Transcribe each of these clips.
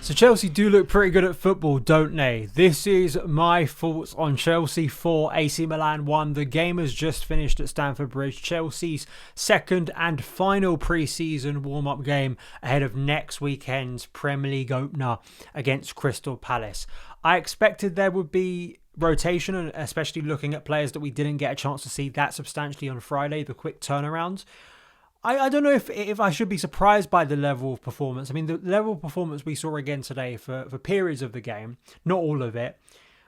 So Chelsea do look pretty good at football, don't they? This is my thoughts on Chelsea 4, AC Milan 1. The game has just finished at Stamford Bridge. Chelsea's second and final pre-season warm-up game ahead of next weekend's Premier League opener against Crystal Palace. I expected there would be rotation, and especially looking at players that we didn't get a chance to see that substantially on Friday, the quick turnarounds. I don't know if I should be surprised by the level of performance. I mean, the level of performance we saw again today for periods of the game, not all of it,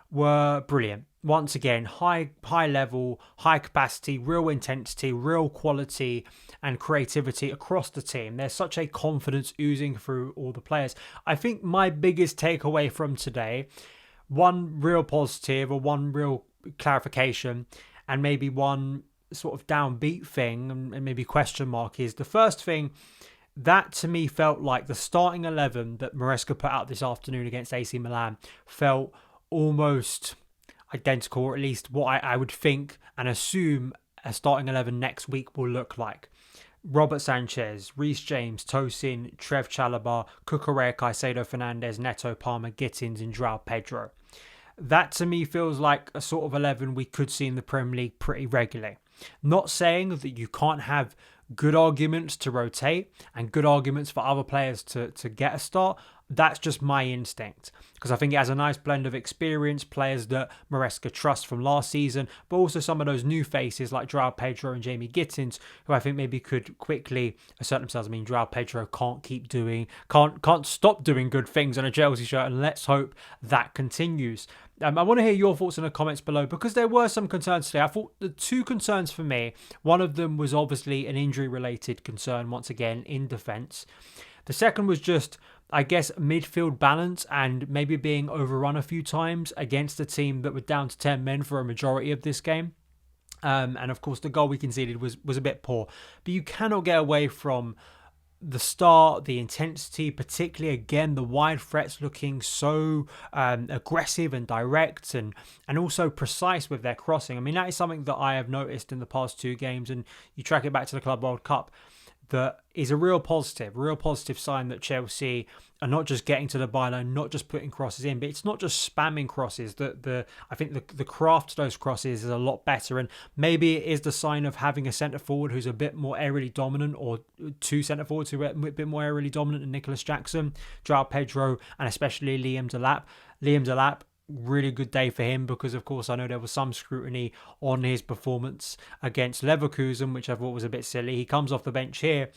were brilliant. Once again, high level, high capacity, real intensity, real quality and creativity across the team. There's such a confidence oozing through all the players. I think my biggest takeaway from today, one real positive or one real clarification and maybe one sort of downbeat thing and maybe question mark, is the first thing that to me felt like the starting 11 that Maresca put out this afternoon against AC Milan felt almost identical, or at least what I would think and assume a starting 11 next week will look like. Robert Sanchez, Reece James, Tosin, Trev Chalobah, Cucurella, Caicedo, Fernandes, Neto, Palmer, Gittins and Joao Pedro. That to me feels like a sort of 11 we could see in the Premier League pretty regularly. Not saying that you can't have good arguments to rotate and good arguments for other players to get a start. That's just my instinct, because I think it has a nice blend of experience, players that Maresca trusts from last season, but also some of those new faces like Joao Pedro and Jamie Gittins, who I think maybe could quickly assert themselves. I mean, Joao Pedro can't stop doing good things on a Chelsea shirt, and let's hope that continues. I want to hear your thoughts in the comments below, because there were some concerns today. I thought the two concerns for me, one of them was obviously an injury-related concern, once again, in defence. The second was just, I guess, midfield balance and maybe being overrun a few times against a team that were down to 10 men for a majority of this game. And of course, the goal we conceded was a bit poor. But you cannot get away from the start, the intensity, particularly again the wide threats looking so aggressive and direct and also precise with their crossing. I mean, that is something that I have noticed in the past two games, and you track it back to the Club World Cup. That is a real positive sign that Chelsea are not just getting to the byline, not just putting crosses in, but it's not just spamming crosses. I think the craft of those crosses is a lot better, and maybe it is the sign of having a centre forward who's a bit more aerially dominant, or two centre forwards who are a bit more aerially dominant than Nicholas Jackson, Joao Pedro, and especially Liam Delap. Really good day for him, because of course I know there was some scrutiny on his performance against Leverkusen, which I thought was a bit silly. He comes off the bench here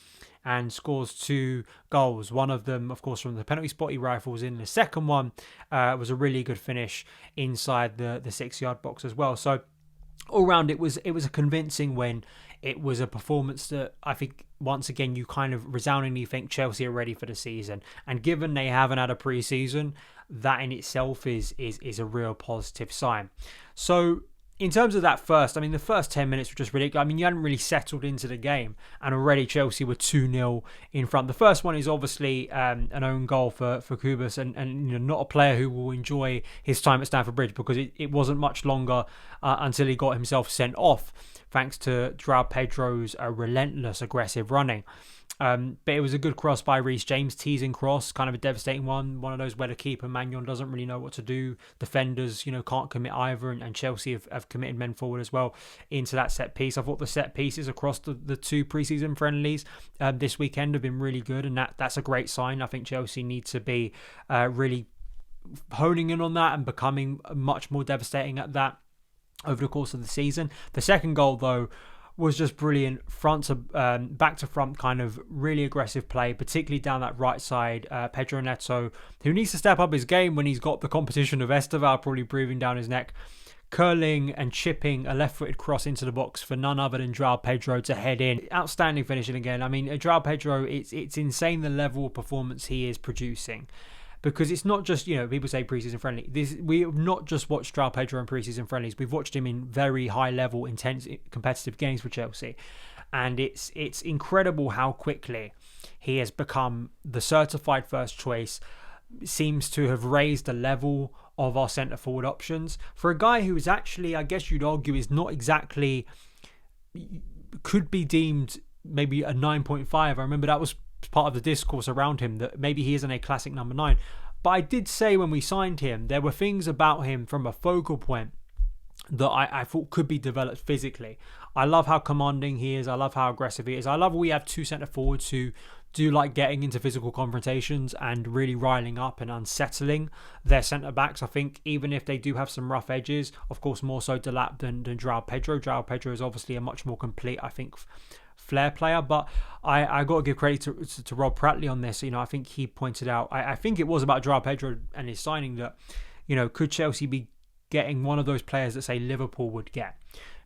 and scores 2 goals. One of them, of course, from the penalty spot he rifles in. The second one was a really good finish inside the 6-yard box as well. So all round, it was a convincing win. It was a performance that I think, once again, you kind of resoundingly think Chelsea are ready for the season. And given they haven't had a pre-season, that in itself is a real positive sign. So in terms of that the first 10 minutes were just ridiculous. I mean, you hadn't really settled into the game, and already Chelsea were 2-0 in front. The first one is obviously an own goal for Kubas, and you know, not a player who will enjoy his time at Stamford Bridge, because it wasn't much longer until he got himself sent off, thanks to Joao Pedro's relentless aggressive running. But it was a good cross by Reece James, teasing cross, kind of a devastating one of those where the keeper Magnon doesn't really know what to do. Defenders, can't commit either, and Chelsea have committed men forward as well into that set piece. I thought the set pieces across the two pre-season friendlies this weekend have been really good, and that's a great sign. I think Chelsea need to be really honing in on that and becoming much more devastating at that over the course of the season. The second goal, though, was just brilliant, back to front, kind of really aggressive play, particularly down that right side. Pedro Neto, who needs to step up his game when he's got the competition of Esteval probably breathing down his neck, curling and chipping a left-footed cross into the box for none other than Joao Pedro to head in. Outstanding finishing again. I mean, Joao Pedro, it's insane the level of performance he is producing. Because it's not just, people say pre-season friendly. We have not just watched Joao Pedro in pre-season friendlies. We've watched him in very high-level, intense, competitive games for Chelsea. And it's incredible how quickly he has become the certified first choice. Seems to have raised the level of our centre-forward options. For a guy who is actually, I guess you'd argue, is not exactly... could be deemed maybe a 9.5. I remember that was part of the discourse around him, that maybe he isn't a classic number 9. But I did say when we signed him, there were things about him from a focal point that I thought could be developed physically. I love how commanding he is. I love how aggressive he is. I love we have two centre forwards who do like getting into physical confrontations and really riling up and unsettling their centre backs. I think even if they do have some rough edges, of course more so Delap than Joao Pedro. Joao Pedro is obviously a much more complete, I think, flair player. But I got to give credit to Rob Prattley on this. I think he pointed out, I think it was about Joao Pedro and his signing that, could Chelsea be getting one of those players that say Liverpool would get,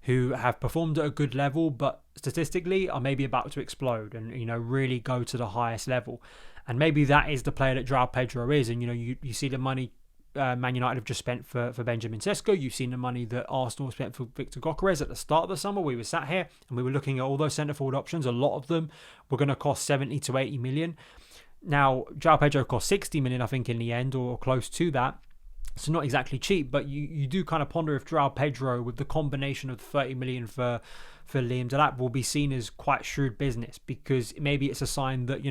who have performed at a good level but statistically are maybe about to explode and really go to the highest level. And maybe that is the player that Joao Pedro is. And you see the money Man United have just spent for Benjamin Sesko. You've seen the money that Arsenal spent for Victor Gyökeres at the start of the summer. We were sat here and we were looking at all those centre forward options. A lot of them were going to cost 70 to 80 million. Now Joao Pedro cost 60 million, I think, in the end, or close to that. So not exactly cheap, but you do kind of ponder if Joao Pedro, with the combination of the 30 million for Liam Delap, will be seen as quite shrewd business, because maybe it's a sign that,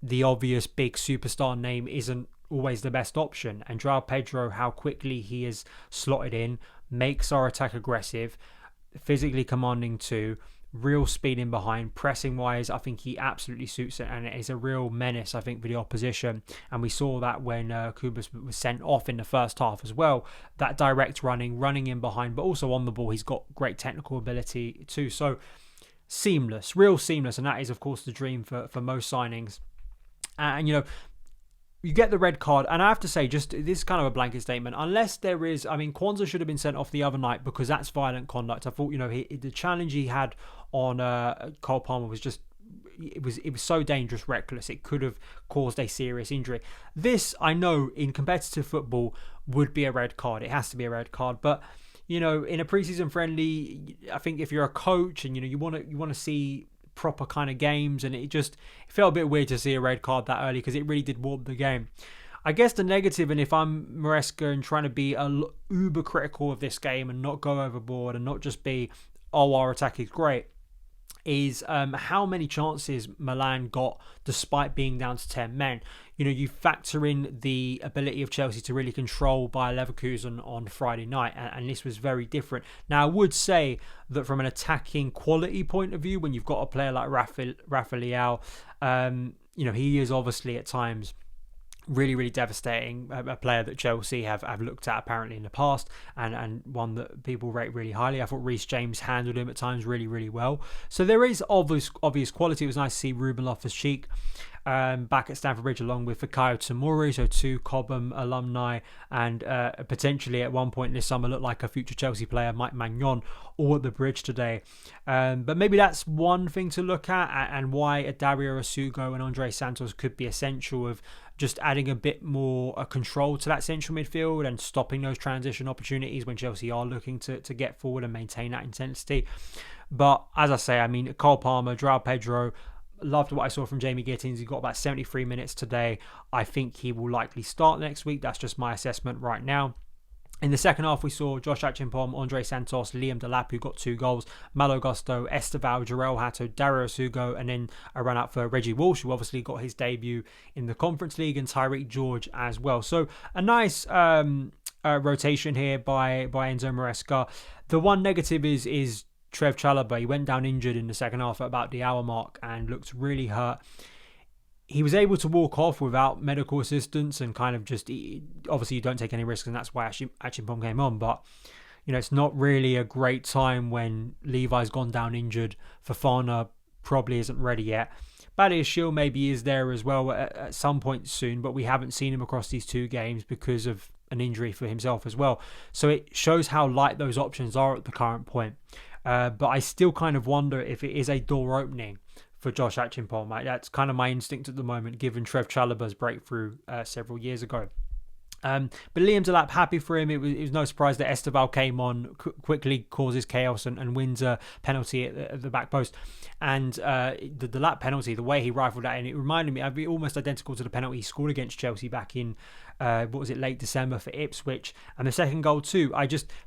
the obvious big superstar name isn't always the best option. And Joao Pedro, how quickly he is slotted in, makes our attack aggressive, physically commanding too, real speed in behind, pressing wise. I think he absolutely suits it, and it is a real menace, I think, for the opposition. And we saw that when Kubas was sent off in the first half as well. That direct running in behind, but also on the ball, he's got great technical ability too. So seamless, real seamless, and that is of course the dream for most signings. And you get the red card, and I have to say, just this is kind of a blanket statement. Unless there is, Kwanzaa should have been sent off the other night because that's violent conduct. I thought, the challenge he had on Cole Palmer was just, it was so dangerous, reckless. It could have caused a serious injury. This, I know, in competitive football would be a red card. It has to be a red card, but in a preseason friendly, I think if you're a coach and you want to see proper kind of games, and it felt a bit weird to see a red card that early because it really did warp the game. I guess the negative, and if I'm Maresca and trying to be uber critical of this game and not go overboard and not just be, our attack is great, is how many chances Milan got despite being down to 10 men. You factor in the ability of Chelsea to really control Bayer Leverkusen on Friday night, and this was very different. Now, I would say that from an attacking quality point of view, when you've got a player like Rafa Leao, he is obviously at times really, really devastating. A player that Chelsea have looked at apparently in the past, and one that people rate really highly. I thought Reece James handled him at times really, really well. So there is obvious quality. It was nice to see Ruben Loftus-Cheek back at Stamford Bridge along with Fikayo Tomori, so two Cobham alumni, and potentially at one point this summer looked like a future Chelsea player, Mike Maignan, all at the bridge today. But maybe that's one thing to look at, and why Dario Asugo and Andre Santos could be essential, of just adding a bit more control to that central midfield and stopping those transition opportunities when Chelsea are looking to get forward and maintain that intensity. But as I say, Cole Palmer, Joao Pedro, loved what I saw from Jamie Gittins. He got about 73 minutes today. I think he will likely start next week. That's just my assessment right now. In the second half, we saw Josh Achimpong, Andre Santos, Liam Delap, who got 2 goals, Malo Gusto, Esteval, Jarell Hato, Dario Sugo, and then a run out for Reggie Walsh, who obviously got his debut in the Conference League, and Tyreek George as well. So a nice rotation here by Enzo Maresca. The one negative is Trev Chalobah. He went down injured in the second half at about the hour mark and looked really hurt. He was able to walk off without medical assistance and kind of just, obviously you don't take any risks, and that's why Achimpong came on. But it's not really a great time when Levi's gone down injured. Fofana probably isn't ready yet. Badiashile maybe is there as well at some point soon, but we haven't seen him across these 2 games because of an injury for himself as well. So it shows how light those options are at the current point. But I still kind of wonder if it is a door opening for Josh Achimpong. That's kind of my instinct at the moment, given Trev Chalobah's breakthrough several years ago. But Liam Delap, happy for him. It was no surprise that Esteval came on, quickly causes chaos and wins a penalty at the back post. And the Delap penalty, the way he rifled that in, it reminded me, I'd be almost identical to the penalty he scored against Chelsea back in late December for Ipswich. And the second goal too,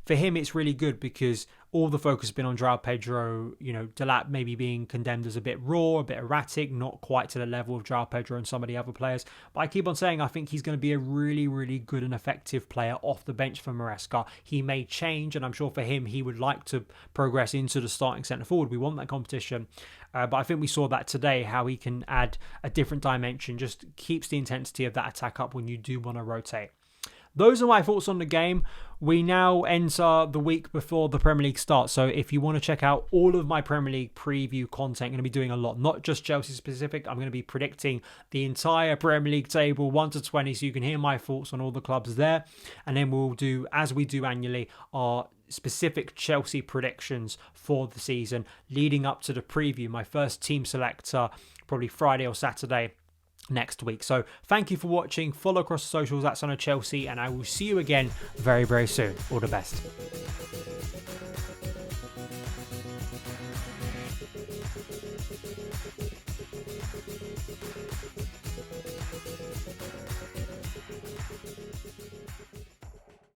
for him it's really good because all the focus has been on Joao Pedro, Delap maybe being condemned as a bit raw, a bit erratic, not quite to the level of Joao Pedro and some of the other players. But I keep on saying I think he's going to be a really, really good and effective player off the bench for Maresca. He may change, and I'm sure for him, he would like to progress into the starting centre forward. We want that competition. But I think we saw that today, how he can add a different dimension, just keeps the intensity of that attack up when you do want to rotate. Those are my thoughts on the game. We now enter the week before the Premier League starts. So if you want to check out all of my Premier League preview content, I'm going to be doing a lot, not just Chelsea specific. I'm going to be predicting the entire Premier League table 1 to 20. So you can hear my thoughts on all the clubs there. And then we'll do, as we do annually, our specific Chelsea predictions for the season leading up to the preview. My first team selector, probably Friday or Saturday next week. So thank you for watching. Follow across the socials at SonOfChelsea, and I will see you again very, very soon. All the best.